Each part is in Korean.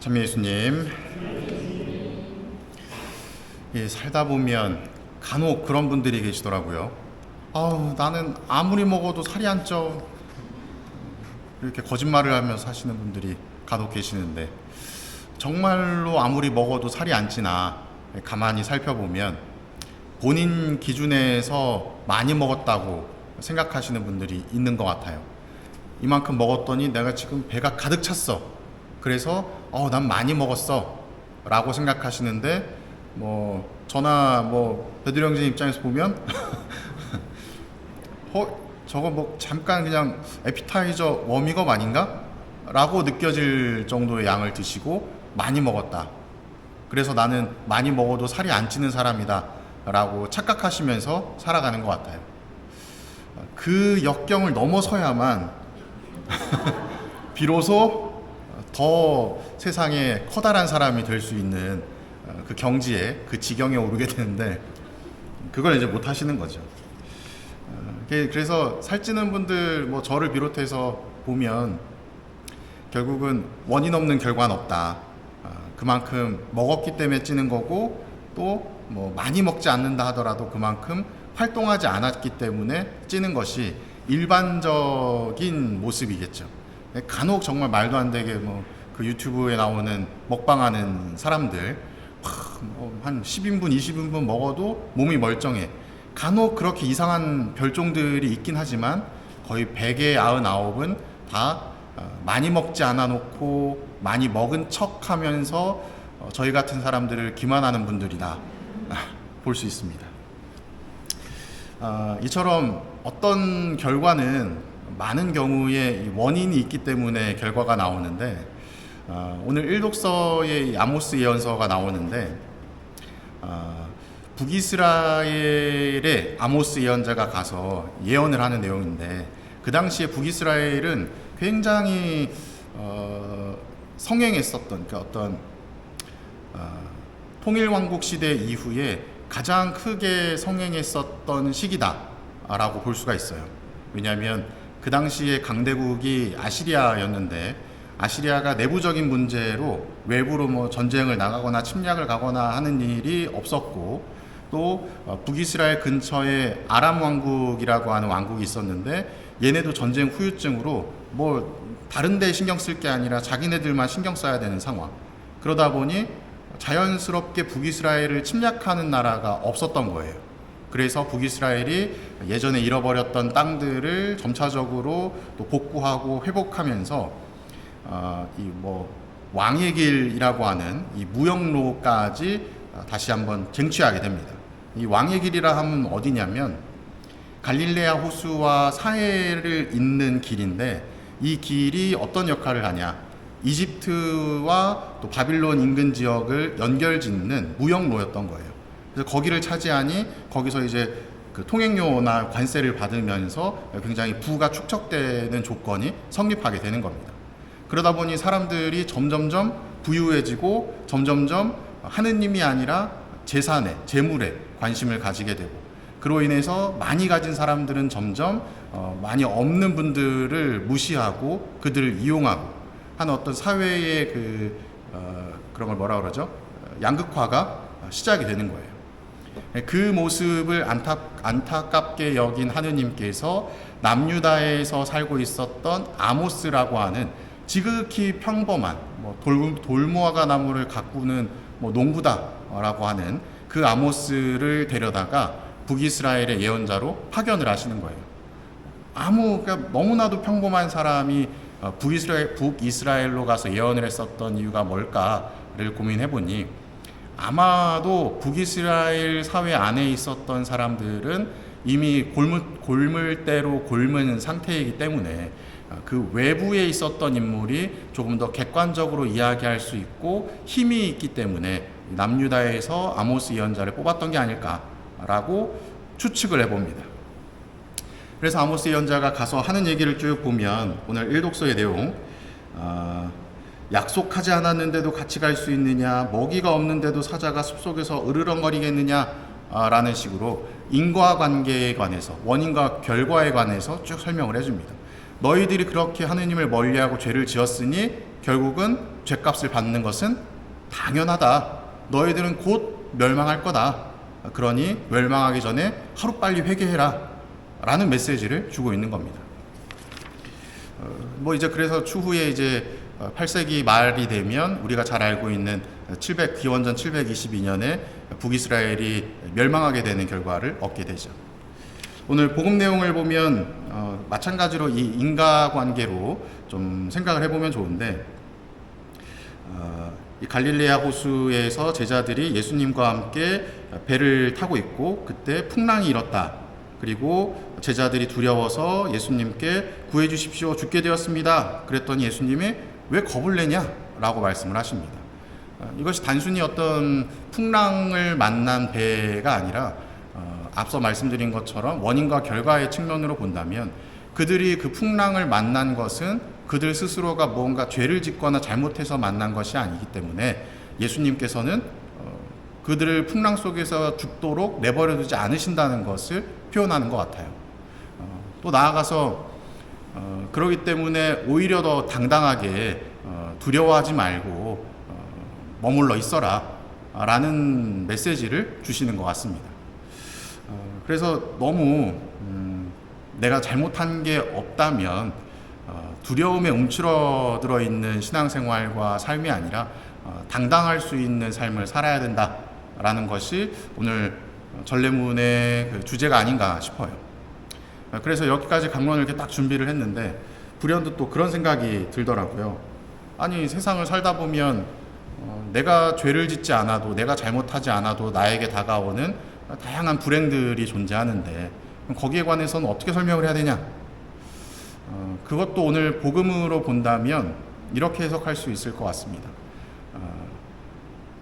참 예수님, 살다 보면 간혹 그런 분들이 계시더라고요. 나는 아무리 먹어도 살이 안 쪄. 이렇게 거짓말을 하면서 사시는 분들이 간혹 계시는데, 정말로 아무리 먹어도 살이 안 찌나 가만히 살펴보면 본인 기준에서 많이 먹었다고 생각하시는 분들이 있는 것 같아요. 이만큼 먹었더니 내가 지금 배가 가득 찼어. 그래서 난 많이 먹었어 라고 생각하시는데, 저나 베드로 형제 입장에서 보면 저거 잠깐 그냥 에피타이저 워밍업 아닌가? 라고 느껴질 정도의 양을 드시고 많이 먹었다, 그래서 나는 많이 먹어도 살이 안 찌는 사람이다 라고 착각하시면서 살아가는 것 같아요. 그 역경을 넘어서야만 비로소 더 세상에 커다란 사람이 될 수 있는 그 경지에, 그 지경에 오르게 되는데, 그걸 이제 못 하시는 거죠. 그래서 살찌는 분들, 저를 비롯해서 보면 결국은 원인 없는 결과는 없다. 그만큼 먹었기 때문에 찌는 거고, 또 많이 먹지 않는다 하더라도 그만큼 활동하지 않았기 때문에 찌는 것이 일반적인 모습이겠죠. 간혹 정말 말도 안 되게 그 유튜브에 나오는 먹방하는 사람들, 한 10인분, 20인분 먹어도 몸이 멀쩡해. 간혹 그렇게 이상한 별종들이 있긴 하지만 거의 100에 99은 다 많이 먹지 않아 놓고 많이 먹은 척 하면서 저희 같은 사람들을 기만하는 분들이다 볼 수 있습니다. 이처럼 어떤 결과는 많은 경우에 원인이 있기 때문에 결과가 나오는데, 오늘 일독서의 아모스 예언서가 나오는데, 북이스라엘에 아모스 예언자가 가서 예언을 하는 내용인데, 그 당시에 북이스라엘은 굉장히 성행했었던, 그러니까 어떤 통일왕국 시대 이후에 가장 크게 성행했었던 시기다라고 볼 수가 있어요. 왜냐하면 그 당시에 강대국이 아시리아였는데, 아시리아가 내부적인 문제로 외부로 전쟁을 나가거나 침략을 가거나 하는 일이 없었고, 또 북이스라엘 근처에 아람 왕국이라고 하는 왕국이 있었는데, 얘네도 전쟁 후유증으로 다른 데 신경 쓸 게 아니라 자기네들만 신경 써야 되는 상황. 그러다 보니 자연스럽게 북이스라엘을 침략하는 나라가 없었던 거예요. 그래서 북이스라엘이 예전에 잃어버렸던 땅들을 점차적으로 또 복구하고 회복하면서 왕의 길이라고 하는 이 무역로까지 다시 한번 쟁취하게 됩니다. 이 왕의 길이라 하면 어디냐면 갈릴레아 호수와 사해를 잇는 길인데, 이 길이 어떤 역할을 하냐, 이집트와 또 바빌론 인근 지역을 연결짓는 무역로였던 거예요. 그래서 거기를 차지하니 거기서 이제 그 통행료나 관세를 받으면서 굉장히 부가 축적되는 조건이 성립하게 되는 겁니다. 그러다 보니 사람들이 점점점 부유해지고 점점점 하느님이 아니라 재산에, 재물에 관심을 가지게 되고, 그로 인해서 많이 가진 사람들은 점점 많이 없는 분들을 무시하고 그들을 이용하고 하는 어떤 사회의 그런 걸 뭐라 그러죠? 양극화가 시작이 되는 거예요. 그 모습을 안타깝게 여긴 하느님께서 남유다에서 살고 있었던 아모스라고 하는 지극히 평범한 돌무화과 나무를 가꾸는 농부다라고 하는 그 아모스를 데려다가 북이스라엘의 예언자로 파견을 하시는 거예요. 그러니까 너무나도 평범한 사람이 북이스라엘로 가서 예언을 했었던 이유가 뭘까를 고민해보니, 아마도 북이스라엘 사회 안에 있었던 사람들은 이미 골물대로 곪은 상태이기 때문에 그 외부에 있었던 인물이 조금 더 객관적으로 이야기할 수 있고 힘이 있기 때문에 남유다에서 아모스 예언자를 뽑았던 게 아닐까라고 추측을 해봅니다. 그래서 아모스 예언자가 가서 하는 얘기를 쭉 보면, 오늘 일독서의 내용, 약속하지 않았는데도 같이 갈 수 있느냐, 먹이가 없는데도 사자가 숲속에서 으르렁거리겠느냐 라는 식으로 인과관계에 관해서, 원인과 결과에 관해서 쭉 설명을 해줍니다. 너희들이 그렇게 하느님을 멀리하고 죄를 지었으니 결국은 죗값을 받는 것은 당연하다. 너희들은 곧 멸망할 거다. 그러니 멸망하기 전에 하루빨리 회개해라. 라는 메시지를 주고 있는 겁니다. 이제 그래서 추후에 이제 8세기 말이 되면 우리가 잘 알고 있는 기원전 722년에 북이스라엘이 멸망하게 되는 결과를 얻게 되죠. 오늘 복음 내용을 보면 마찬가지로 이 인과관계로 좀 생각을 해보면 좋은데, 이 갈릴레아 호수에서 제자들이 예수님과 함께 배를 타고 있고 그때 풍랑이 일었다. 그리고 제자들이 두려워서 예수님께 구해 주십시오. 죽게 되었습니다. 그랬더니 예수님이 왜 겁을 내냐? 라고 말씀을 하십니다. 이것이 단순히 어떤 풍랑을 만난 배가 아니라 앞서 말씀드린 것처럼 원인과 결과의 측면으로 본다면 그들이 그 풍랑을 만난 것은 그들 스스로가 무언가 죄를 짓거나 잘못해서 만난 것이 아니기 때문에 예수님께서는 그들을 풍랑 속에서 죽도록 내버려두지 않으신다는 것을 표현하는 것 같아요. 또 나아가서 그러기 때문에 오히려 더 당당하게 두려워하지 말고 머물러 있어라 라는 메시지를 주시는 것 같습니다. 그래서 너무 내가 잘못한 게 없다면 두려움에 움츠러들어 있는 신앙생활과 삶이 아니라 당당할 수 있는 삶을 살아야 된다라는 것이 오늘 전례문의 그 주제가 아닌가 싶어요. 그래서 여기까지 강론을 이렇게 딱 준비를 했는데 불현듯 또 그런 생각이 들더라고요. 아니, 세상을 살다 보면 내가 죄를 짓지 않아도, 내가 잘못하지 않아도 나에게 다가오는 다양한 불행들이 존재하는데 그럼 거기에 관해서는 어떻게 설명을 해야 되냐? 그것도 오늘 복음으로 본다면 이렇게 해석할 수 있을 것 같습니다.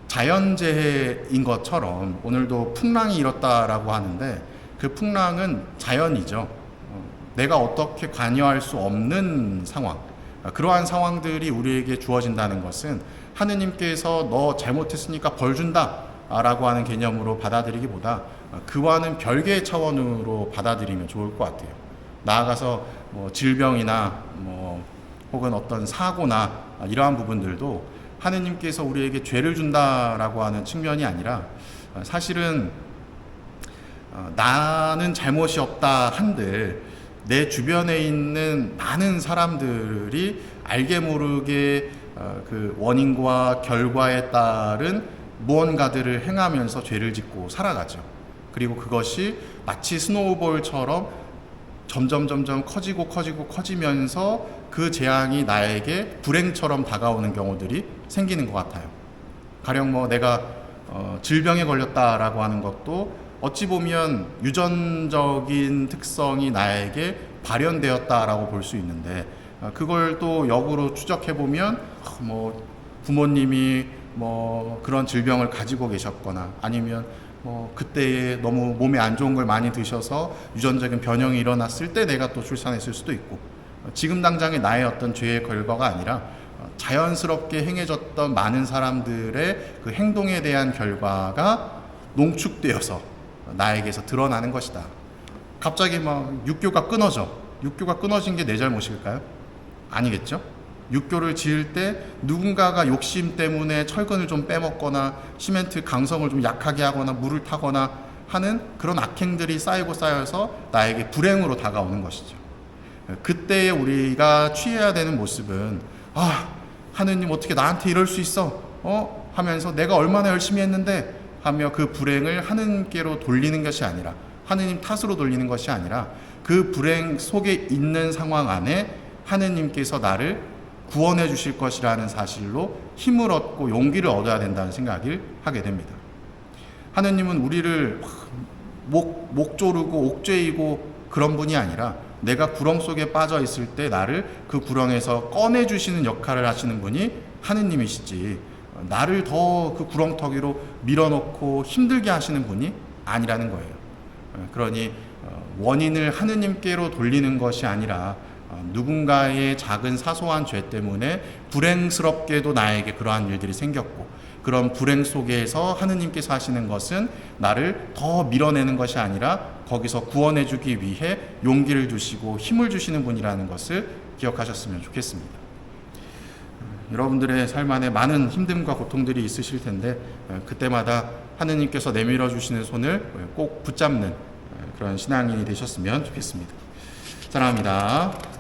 자연재해인 것처럼 오늘도 풍랑이 일었다라고 하는데 그 풍랑은 자연이죠. 내가 어떻게 관여할 수 없는 상황, 그러한 상황들이 우리에게 주어진다는 것은 하느님께서 너 잘못했으니까 벌 준다 라고 하는 개념으로 받아들이기보다 그와는 별개의 차원으로 받아들이면 좋을 것 같아요. 나아가서 질병이나 혹은 어떤 사고나 이러한 부분들도 하느님께서 우리에게 죄를 준다라고 하는 측면이 아니라 사실은 나는 잘못이 없다 한들 내 주변에 있는 많은 사람들이 알게 모르게 그 원인과 결과에 따른 무언가들을 행하면서 죄를 짓고 살아가죠. 그리고 그것이 마치 스노우볼처럼 점점 커지면서 그 재앙이 나에게 불행처럼 다가오는 경우들이 생기는 것 같아요. 가령 내가 질병에 걸렸다라고 하는 것도 어찌 보면 유전적인 특성이 나에게 발현되었다라고 볼 수 있는데 그걸 또 역으로 추적해 보면 부모님이 그런 질병을 가지고 계셨거나 아니면 그때에 너무 몸에 안 좋은 걸 많이 드셔서 유전적인 변형이 일어났을 때 내가 또 출산했을 수도 있고 지금 당장의 나의 어떤 죄의 결과가 아니라 자연스럽게 행해졌던 많은 사람들의 그 행동에 대한 결과가 농축되어서 나에게서 드러나는 것이다. 갑자기 육교가 끊어져. 육교가 끊어진 게 내 잘못일까요? 아니겠죠? 육교를 지을 때 누군가가 욕심 때문에 철근을 좀 빼먹거나 시멘트 강성을 좀 약하게 하거나 물을 타거나 하는 그런 악행들이 쌓여서 나에게 불행으로 다가오는 것이죠. 그때에 우리가 취해야 되는 모습은 하느님 어떻게 나한테 이럴 수 있어? 하면서 내가 얼마나 열심히 했는데 하며 그 불행을 하느님께로 돌리는 것이 아니라 하느님 탓으로 돌리는 것이 아니라 그 불행 속에 있는 상황 안에 하느님께서 나를 구원해 주실 것이라는 사실로 힘을 얻고 용기를 얻어야 된다는 생각을 하게 됩니다. 하느님은 우리를 목 조르고 옥죄이고 그런 분이 아니라 내가 구렁 속에 빠져 있을 때 나를 그 구렁에서 꺼내 주시는 역할을 하시는 분이 하느님이시지 나를 더 그 구렁텅이로 밀어넣고 힘들게 하시는 분이 아니라는 거예요. 그러니 원인을 하느님께로 돌리는 것이 아니라 누군가의 작은 사소한 죄 때문에 불행스럽게도 나에게 그러한 일들이 생겼고 그런 불행 속에서 하느님께서 하시는 것은 나를 더 밀어내는 것이 아니라 거기서 구원해 주기 위해 용기를 주시고 힘을 주시는 분이라는 것을 기억하셨으면 좋겠습니다. 여러분들의 삶 안에 많은 힘듦과 고통들이 있으실 텐데 그때마다 하느님께서 내밀어 주시는 손을 꼭 붙잡는 그런 신앙인이 되셨으면 좋겠습니다. 사랑합니다.